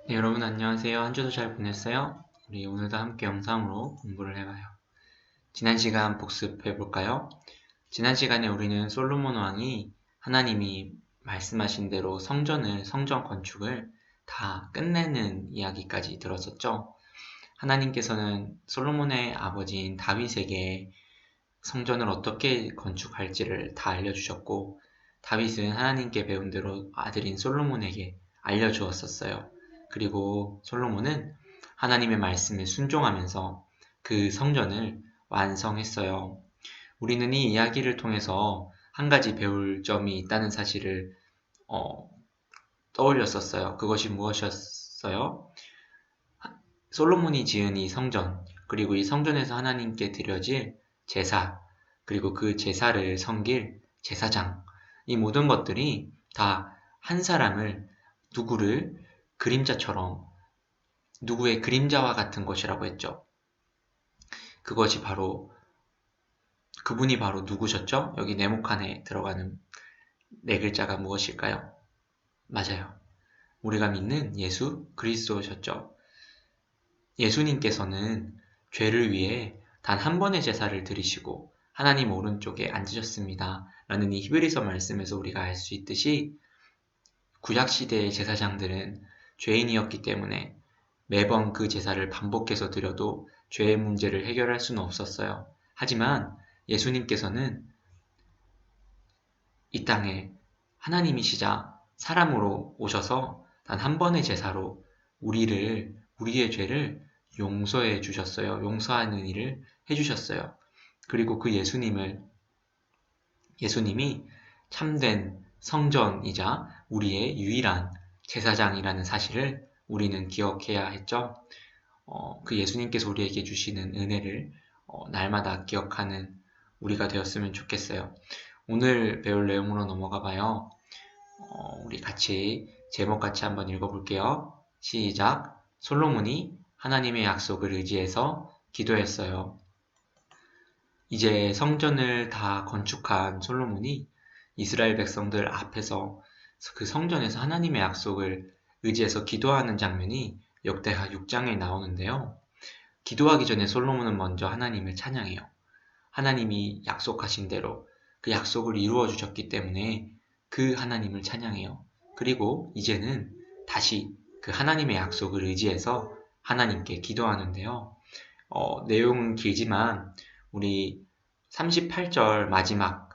네, 여러분 안녕하세요. 한 주도 잘 보냈어요? 우리 오늘도 함께 영상으로 공부를 해봐요. 지난 시간 복습해 볼까요? 지난 시간에 우리는 솔로몬 왕이 하나님이 말씀하신 대로 성전 건축을 다 끝내는 이야기까지 들었었죠. 하나님께서는 솔로몬의 아버지인 다윗에게 성전을 어떻게 건축할지를 다 알려주셨고, 다윗은 하나님께 배운 대로 아들인 솔로몬에게 알려주었었어요. 그리고 솔로몬은 하나님의 말씀에 순종하면서 그 성전을 완성했어요. 우리는 이 이야기를 통해서 한 가지 배울 점이 있다는 사실을 어, 떠올렸었어요. 그것이 무엇이었어요? 솔로몬이 지은 이 성전, 그리고 이 성전에서 하나님께 드려질 제사, 그리고 그 제사를 섬길 제사장, 이 모든 것들이 다 한 사람을, 누구를 그림자처럼, 누구의 그림자와 같은 것이라고 했죠. 그것이 바로, 그분이 바로 누구셨죠? 여기 네모칸에 들어가는 네 글자가 무엇일까요? 맞아요. 우리가 믿는 예수 그리스도셨죠. 예수님께서는 죄를 위해 단 한 번의 제사를 드리시고 하나님 오른쪽에 앉으셨습니다. 라는 이 히브리서 말씀에서 우리가 알 수 있듯이 구약시대의 제사장들은 죄인이었기 때문에 매번 그 제사를 반복해서 드려도 죄의 문제를 해결할 수는 없었어요. 하지만 예수님께서는 이 땅에 하나님이시자 사람으로 오셔서 단 한 번의 제사로 우리의 죄를 용서해 주셨어요. 용서하는 일을 해주셨어요. 그리고 그 예수님이 참된 성전이자 우리의 유일한 제사장이라는 사실을 우리는 기억해야 했죠. 그 예수님께서 우리에게 주시는 은혜를 날마다 기억하는 우리가 되었으면 좋겠어요. 오늘 배울 내용으로 넘어가 봐요. 우리 같이 제목 같이 한번 읽어볼게요. 시작. 솔로몬이 하나님의 약속을 의지해서 기도했어요. 이제 성전을 다 건축한 솔로몬이 이스라엘 백성들 앞에서 그 성전에서 하나님의 약속을 의지해서 기도하는 장면이 역대하 6장에 나오는데요. 기도하기 전에 솔로몬은 먼저 하나님을 찬양해요. 하나님이 약속하신 대로 그 약속을 이루어 주셨기 때문에 그 하나님을 찬양해요. 그리고 이제는 다시 그 하나님의 약속을 의지해서 하나님께 기도하는데요. 내용은 길지만 우리 38절 마지막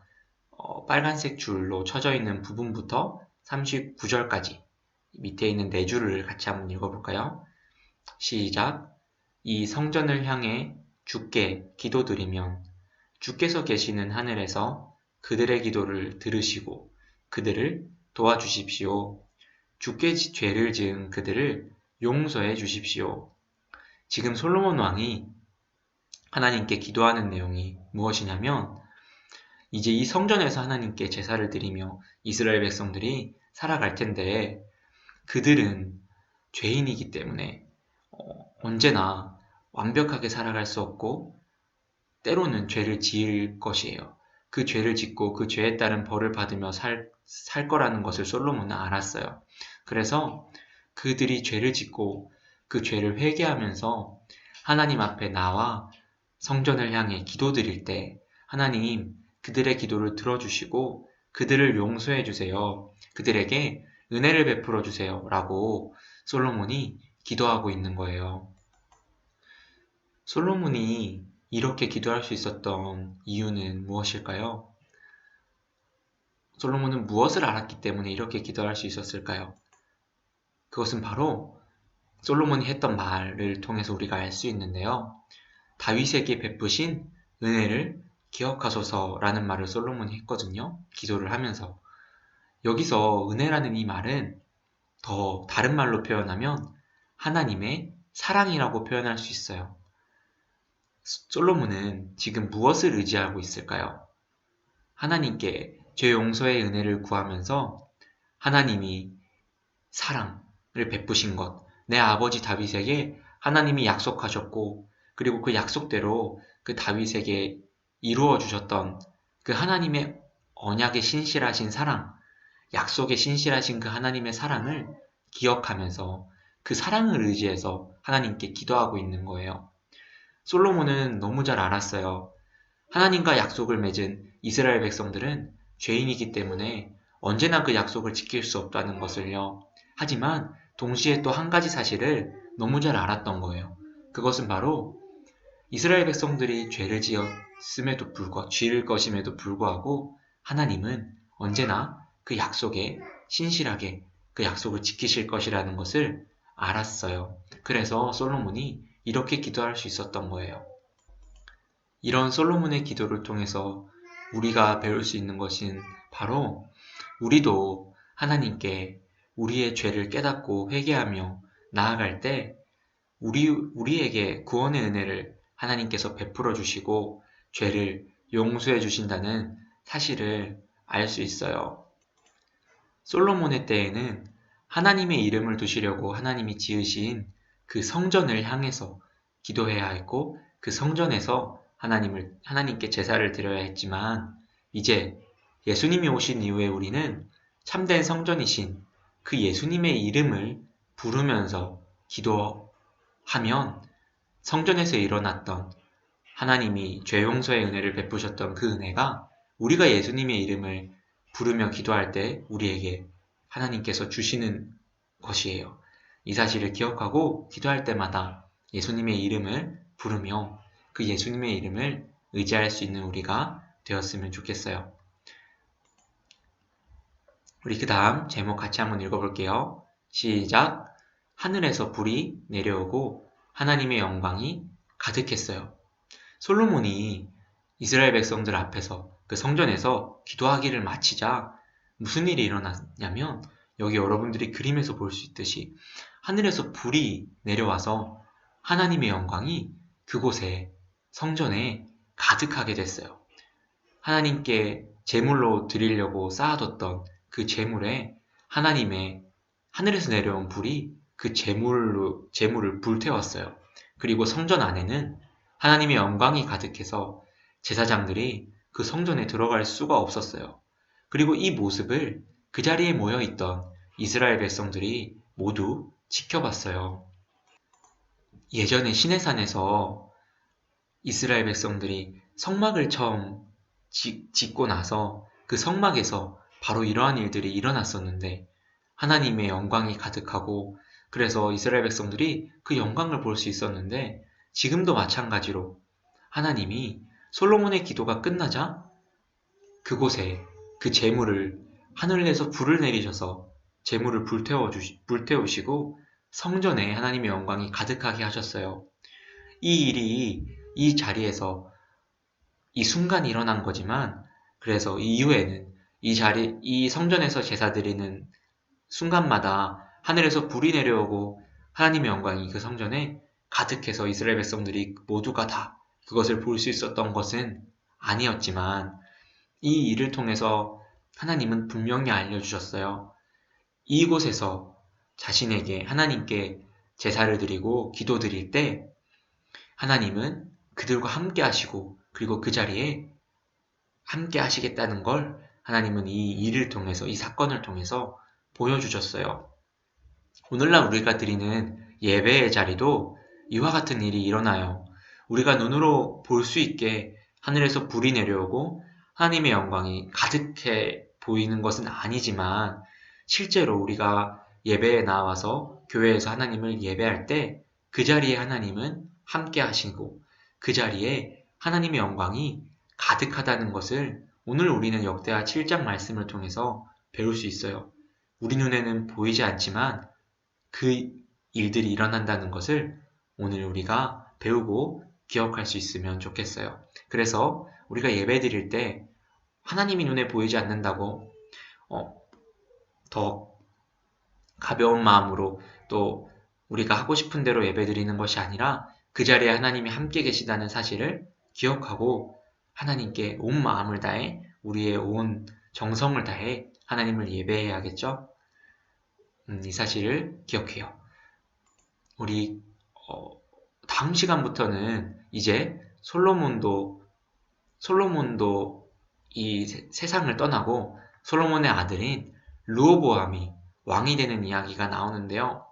빨간색 줄로 쳐져 있는 부분부터 39절까지 밑에 있는 네 줄을 같이 한번 읽어볼까요? 시작. 이 성전을 향해 주께 기도드리면 주께서 계시는 하늘에서 그들의 기도를 들으시고 그들을 도와주십시오. 주께 죄를 지은 그들을 용서해 주십시오. 지금 솔로몬 왕이 하나님께 기도하는 내용이 무엇이냐면 이제 이 성전에서 하나님께 제사를 드리며 이스라엘 백성들이 살아갈 텐데 그들은 죄인이기 때문에 언제나 완벽하게 살아갈 수 없고 때로는 죄를 지을 것이에요. 그 죄를 짓고 그 죄에 따른 벌을 받으며 살 거라는 것을 솔로몬은 알았어요. 그래서 그들이 죄를 짓고 그 죄를 회개하면서 하나님 앞에 나와 성전을 향해 기도드릴 때 하나님 그들의 기도를 들어주시고 그들을 용서해 주세요. 그들에게 은혜를 베풀어 주세요. 라고 솔로몬이 기도하고 있는 거예요. 솔로몬이 이렇게 기도할 수 있었던 이유는 무엇일까요? 솔로몬은 무엇을 알았기 때문에 이렇게 기도할 수 있었을까요? 그것은 바로 솔로몬이 했던 말을 통해서 우리가 알 수 있는데요. 다윗에게 베푸신 은혜를 기억하소서라는 말을 솔로몬이 했거든요. 기도를 하면서. 여기서 은혜라는 이 말은 더 다른 말로 표현하면 하나님의 사랑이라고 표현할 수 있어요. 솔로몬은 지금 무엇을 의지하고 있을까요? 하나님께 죄 용서의 은혜를 구하면서 하나님이 사랑을 베푸신 것, 내 아버지 다윗에게 하나님이 약속하셨고, 그리고 그 약속대로 그 다윗에게 이루어 주셨던 그 하나님의 언약의 신실하신 사랑, 약속의 신실하신 그 하나님의 사랑을 기억하면서 그 사랑을 의지해서 하나님께 기도하고 있는 거예요. 솔로몬은 너무 잘 알았어요. 하나님과 약속을 맺은 이스라엘 백성들은 죄인이기 때문에 언제나 그 약속을 지킬 수 없다는 것을요. 하지만 동시에 또 한 가지 사실을 너무 잘 알았던 거예요. 그것은 바로 이스라엘 백성들이 죄를 지었음에도 불구하고, 지을 것임에도 불구하고 하나님은 언제나 그 약속에 신실하게 그 약속을 지키실 것이라는 것을 알았어요. 그래서 솔로몬이 이렇게 기도할 수 있었던 거예요. 이런 솔로몬의 기도를 통해서 우리가 배울 수 있는 것은 바로 우리도 하나님께 우리의 죄를 깨닫고 회개하며 나아갈 때 우리에게 구원의 은혜를 하나님께서 베풀어 주시고 죄를 용서해 주신다는 사실을 알 수 있어요. 솔로몬의 때에는 하나님의 이름을 두시려고 하나님이 지으신 그 성전을 향해서 기도해야 했고 그 성전에서 하나님께 제사를 드려야 했지만 이제 예수님이 오신 이후에 우리는 참된 성전이신 그 예수님의 이름을 부르면서 기도하면 성전에서 일어났던 하나님이 죄 용서의 은혜를 베푸셨던 그 은혜가 우리가 예수님의 이름을 부르며 기도할 때 우리에게 하나님께서 주시는 것이에요. 이 사실을 기억하고 기도할 때마다 예수님의 이름을 부르며 그 예수님의 이름을 의지할 수 있는 우리가 되었으면 좋겠어요. 우리 그 다음 제목 같이 한번 읽어볼게요. 시작! 하늘에서 불이 내려오고 하나님의 영광이 가득했어요. 솔로몬이 이스라엘 백성들 앞에서 그 성전에서 기도하기를 마치자 무슨 일이 일어났냐면 여기 여러분들이 그림에서 볼 수 있듯이 하늘에서 불이 내려와서 하나님의 영광이 그곳에 성전에 가득하게 됐어요. 하나님께 제물로 드리려고 쌓아뒀던 그 제물에 하나님의 하늘에서 내려온 불이 그 제물을 불태웠어요. 그리고 성전 안에는 하나님의 영광이 가득해서 제사장들이 그 성전에 들어갈 수가 없었어요. 그리고 이 모습을 그 자리에 모여있던 이스라엘 백성들이 모두 지켜봤어요. 예전에 시내산에서 이스라엘 백성들이 성막을 처음 짓고 나서 그 성막에서 바로 이러한 일들이 일어났었는데 하나님의 영광이 가득하고 그래서 이스라엘 백성들이 그 영광을 볼 수 있었는데 지금도 마찬가지로 하나님이 솔로몬의 기도가 끝나자 그곳에 그 제물을 하늘에서 불을 내리셔서 제물을 불태우시고 성전에 하나님의 영광이 가득하게 하셨어요. 이 일이 이 자리에서 이 순간이 일어난 거지만 그래서 이후에는 이 성전에서 제사 드리는 순간마다 하늘에서 불이 내려오고 하나님의 영광이 그 성전에 가득해서 이스라엘 백성들이 모두가 다 그것을 볼 수 있었던 것은 아니었지만 이 일을 통해서 하나님은 분명히 알려주셨어요. 이곳에서 자신에게 하나님께 제사를 드리고 기도 드릴 때 하나님은 그들과 함께 하시고 그리고 그 자리에 함께 하시겠다는 걸 하나님은 이 일을 통해서 이 사건을 통해서 보여주셨어요. 오늘날 우리가 드리는 예배의 자리도 이와 같은 일이 일어나요. 우리가 눈으로 볼 수 있게 하늘에서 불이 내려오고 하나님의 영광이 가득해 보이는 것은 아니지만 실제로 우리가 예배에 나와서 교회에서 하나님을 예배할 때 그 자리에 하나님은 함께 하시고 그 자리에 하나님의 영광이 가득하다는 것을 오늘 우리는 역대하 7장 말씀을 통해서 배울 수 있어요. 우리 눈에는 보이지 않지만 그 일들이 일어난다는 것을 오늘 우리가 배우고 기억할 수 있으면 좋겠어요. 그래서 우리가 예배 드릴 때 하나님이 눈에 보이지 않는다고 더 가벼운 마음으로 또 우리가 하고 싶은 대로 예배 드리는 것이 아니라 그 자리에 하나님이 함께 계시다는 사실을 기억하고 하나님께 온 마음을 다해 우리의 온 정성을 다해 하나님을 예배해야겠죠? 이 사실을 기억해요. 우리 다음 시간부터는 이제 솔로몬도 이 세상을 떠나고 솔로몬의 아들인 르호보암이 왕이 되는 이야기가 나오는데요.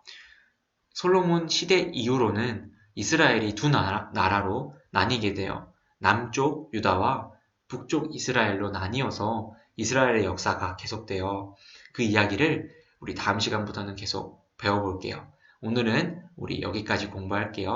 솔로몬 시대 이후로는 이스라엘이 두 나라로 나뉘게 돼요. 남쪽 유다와 북쪽 이스라엘로 나뉘어서 이스라엘의 역사가 계속돼요. 그 이야기를 우리 다음 시간부터는 계속 배워볼게요. 오늘은 우리 여기까지 공부할게요.